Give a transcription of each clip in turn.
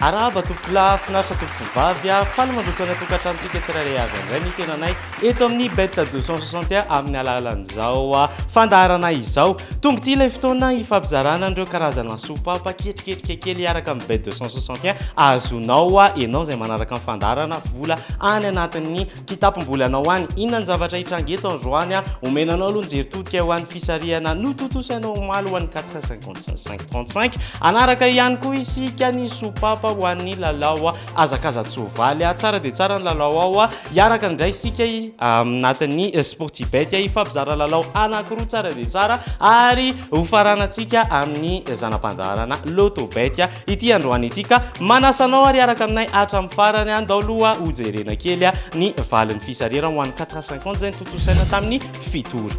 araba tompola finaritra tompovavy faly mandrosana tokatranontsika tsirairay avy indray ny tenanay eto amin'ny bet 261 amin'ny alalan'izao fandaharana izao tonga ty ilay fotoana ifampizarana an'ireo karazana sopapa ketriketrika kely iaraka amin'ny bet 261 azonao enao zay manaraka amin'ny fandaharana vola any anatin'ny kitapom-bolanao any inona ny zavatra hitrangeto androany omenanao aloha ny jeritodika ho an'ny fisarihana nototosainao omaly ho an'ny 45535 anaraka ihany koa isika ny sopapa ho an'ny lalao azakaza-tsovaly tsara dia tsara ny lalao ao iaraka indray isika anatin'ny sportibet ifampizara lalao anankiroa tsara dia tsara ary ho faranantsika amin'ny zanam-pandaharana lotobet ity androany ity ka manasanao ary araka aminay hatramin'ny farany andao aloha hojerena kely ny valin'ny fisarihana ho an'ny 450 zay nototosaina tamin'ny fitory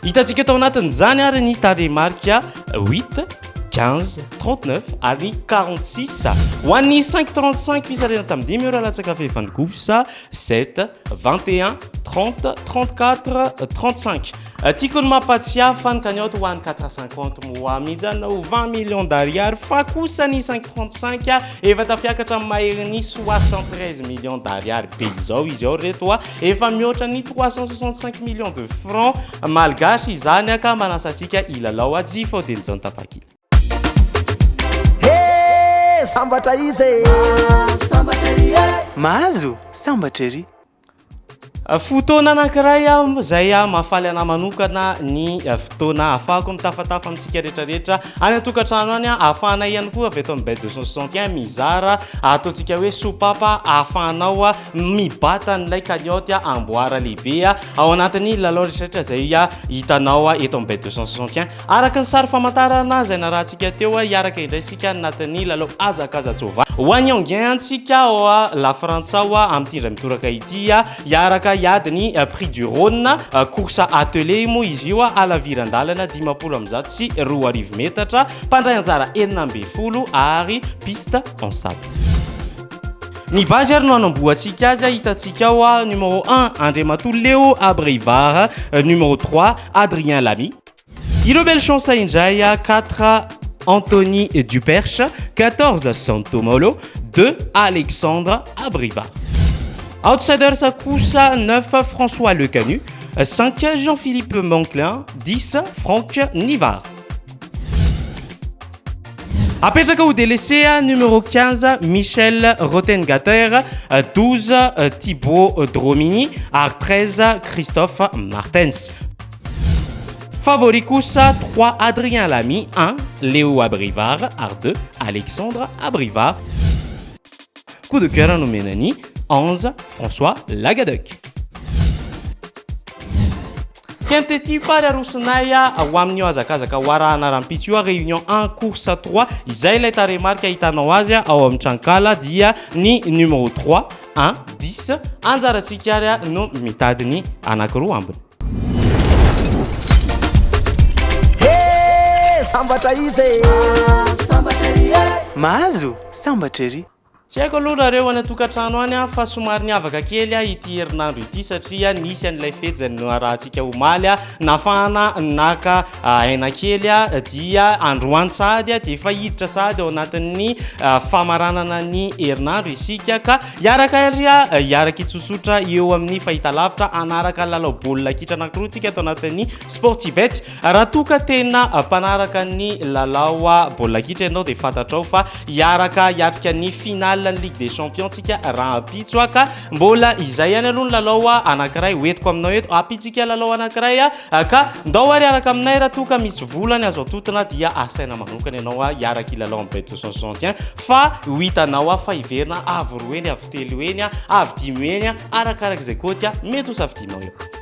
hitantsika tao anatin'izany ary ny taremarika 8 15 39 ary 46 ho an'ny 535 fisarihana tamin'ny 10 euro latsaka fehefandikofosa 7 21 30 34 35 tiako ny mampatsiafa ny kanioto ho an'ny 450 moa mijana ho 20 millions d'ariary fa kosa ny 535 efa tafiakatra amin'ny maherin'ny 73 millions d'ariary be izao izy ao reto efa mihoatra ny 365 millions de francs malgasy izany ka manasantsika ilalao jifaodeny zao ny tapakila sambatra izy mahazo sambatra ery fotoana anankiray zay mahafaly ana manokana ny fotoana ahafahako mitafatafa amintsika rehetrarehetra any atokantrano any ahafahana ihany koa avy eto amin'ny bet 261 mizara ataontsika hoe sopapa ahafahanao mibata n'ilay kanioty amboara lehibe ao anatin'ny lalao rehetrarehetra zay hitanao eto amin'ny bet 261 araka ny sary famantarana zay narahantsika teo iaraka indray sika anatin'ny lalao azakaza-tsova ho an'ny angain antsika ao la frantsa amin'itindra mitoraka ity iaraka iadiny prix du Rhône course atelier moa izy io alavirandalana 10 sy 2 metatra mpandray anjara 9 ary piste en sable ny base ary no anamboatsika azy hitantsika ao numéro 1 André Leo Abrivard numéro 3 Adrien Lamy ireo belle chance indray 4 Anthony Duperche 14 Santomolo 2 Alexandre Abrivard Outsiders Koussa 9 François Lecanu 5 Jean-Philippe Monclin 10 Franck Nivard apetraka ho délaissé numéro 15 Michel Rotengater 12 Thibaut Dromini ary 13 Christophe Martens favori Koussa 3 Adrien Lamy 1 Léo Abrivard ary 2 Alexandre Abrivard coup de cœur nomenani 11 François Lagadec Kentety pary arosinay ho amin'ny azakazaka hoarahana rampitsy io réunion 1 course 3 izay ilay taremarika hitanao azy ao amin'ny trankala dia ny numéro 3 1 10 anjaratsika ary no mitadiny anankiroa ambiny sambatra izy mahazo sambatra ery tsy haiko aloha nareo any atokantrano any fa somary niavaka kely ity herinandro ity satria nisy an'ilay fety zay narahantsika omaly nafahana naka aina kely dia androany sady dia efa hiditra sady ao anatin'ny famaranana ny herinandro isika ka iaraka itsosotra eo amin'ny fahitalavitra anaraka lalao baolina kitra anankiroa tsika atao anatin'ny sportibet raha toka tena mpanaraka ny lalao baolina kitra ianao dia fantatrao fa iaraka hiatrika ny final ny Ligue des Champions tsika raha ampitso ka mbola izay ihany aloha ny lalao anankiray hoentiko aminao eto apitsika lalao anankiray ka ndao ary araka aminay raha toka misy volany azo atotona dia asaina manokana ianao iaraka ilalao amin'ny bet 261 fa ho hitanao fa iverina avy roa eny avy telo eny avy dimy eny arakarak'izay koty mety ho safidinao eo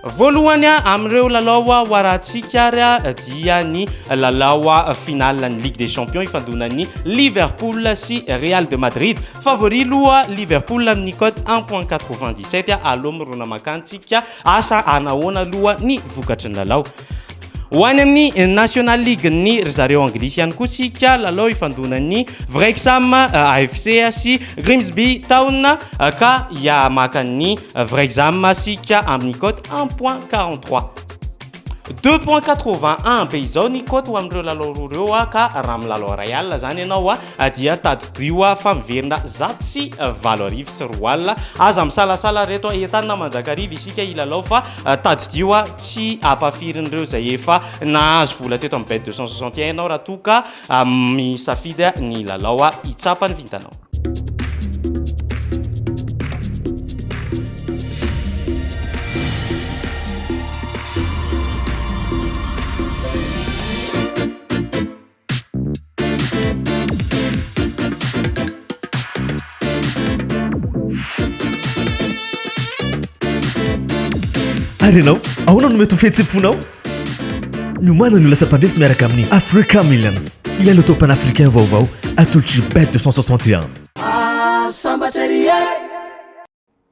voalohany amin'ireo lalao hoarahantsika ary dia ny lalao final ny Ligue des Champions ifandonan'ny Liverpool sy Real de Madrid favori aloha Liverpool amin'ny cote 1.97 aloha mirona makantsika asa anahoana aloha ny vokatry ny lalao ho any amin'ny National League ny zareo anglisy ihany koa tsika lalao ifandonan'ny Wrexham AFC sy Grimsby Town ka maka ny Wrexham sika amin'ny cote 1.43 2.81 be izao ny cote ho amin'ireo lalao roa reo ka raha amin'ny lalao Real zany ianao dia tadidio fa miverina 7-8 sy roa aza misalasala reto entanina mandrakariva isika ilalao fa tadidio tsy ampafirin'ireo zay efa nahazo vola teto amin'ny bet 261 ianao raha toka misafidy ny lalao itsapany vintanao. Arenao, ahoana no mety ho fihetsem-ponao? Miomana no lasa mpandresy miaraka amin'ny Africa Millions. Ilay loto pan-africain vaovao atolotry bet 261.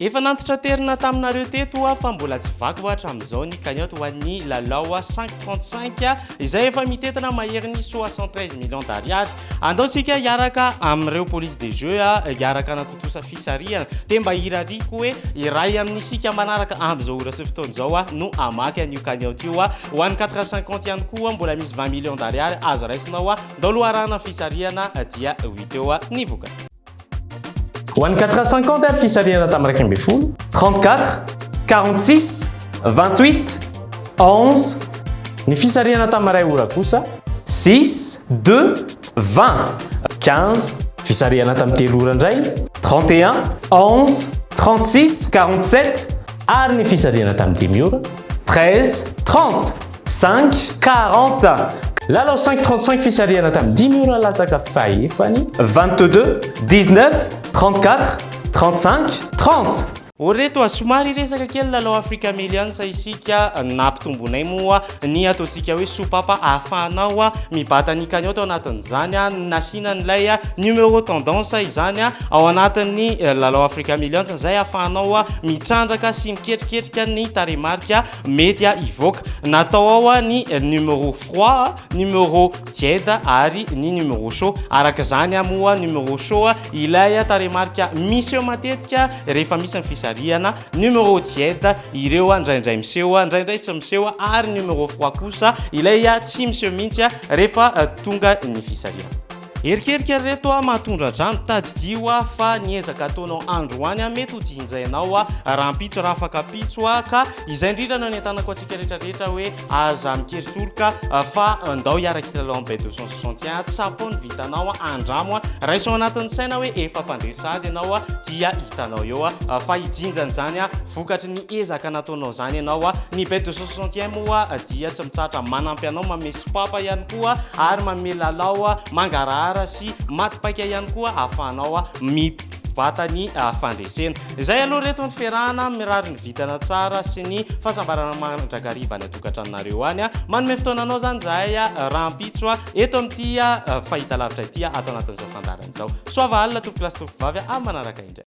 Efa nantitra terina taminareo teto fa mbola tsy vaky hatramin'izao ny cagnotte ho an'ny lalao 535 izay efa mitetina mahery ny 73 millions d'ariary. Andaosika hiaraka amin'ireo police des jeux hiaraka natotosa fisariana dia mba hirariko hoe iray amin'isika manaraka amin'izao ora sy fotoana izao no amaky an'io cagnotte io ho an'ny 450 ihany koa mbola misy 20 millions d'ariary azo raisinao ndao aloha arahana fisariana dia 8 eo ny vokany. One 450 fisariana tamin'iraika amby folo 34 46 28 11 ny fisariana tamin'iray ora kosa 6 2 20 15 fisariana tamin'ny telo ora indray 31 11 36 47 ary ny fisariana tamin'ny dimy ora 13 30 5 40 lalao 535 fisariana tamin'ny 10 ora latsaka fahefany 22 19 34 35 30 oreto somary resaka kely lalao Africa Millions isika nampitombonay moa ny ataontsika hoe sopapa ahafahanao mibata ny cagnotte ao anatin'izany nasiana n'ilay numéro tendance izany ao anatin'ny lalao Africa Millions izay ahafahanao mitrandraka sy miketriketrika ny taremarika mety ivoaka natao ao ny numéro froid numéro tiède ary ny numéro chaud araka izany moa numéro chaud ilay taremarika misy eo matetika rehefa misy ny numéro tiède ireo indraindray miseho indraindray tsy miseho ary numéro froid kosa ilay tsy miseho mihitsy rehefa tonga ny fisariana. Erikerika reto mahatondra drano tadidio fa niezaka ataonao androany mety ho jinjainao raha mpitso raha afaka pitso ka izay indrindra no nentanako antsika rehetrarehetra hoe aza mikerisoroka fa ndao hiaraka lalao bet 261 tsapony vitanao andramo raiso anatin'ny saina hoe efa mpandresady ianao dia hitanao eo fa hijinjany zany vokatry ny ezaka nataonao zany ianao ny bet 261 moa dia tsy mitsatra manampy anao mame spapa ihany koa ary mame lalao mangarahara sy matipaika ihany koa ahafahanao mivatany fandresena. Izay aloha reto ny ferahana mirary ny vitana tsara sy ny fahasambarana mandrakariva ny atokantranonareo any manome fotoananao zany zahay raha mpitso eto amin'ity fahita lavitra ity atao anatin'izao fandarana izao. Soava alina tompoklasy tompokavy amin'ny manaraka indray.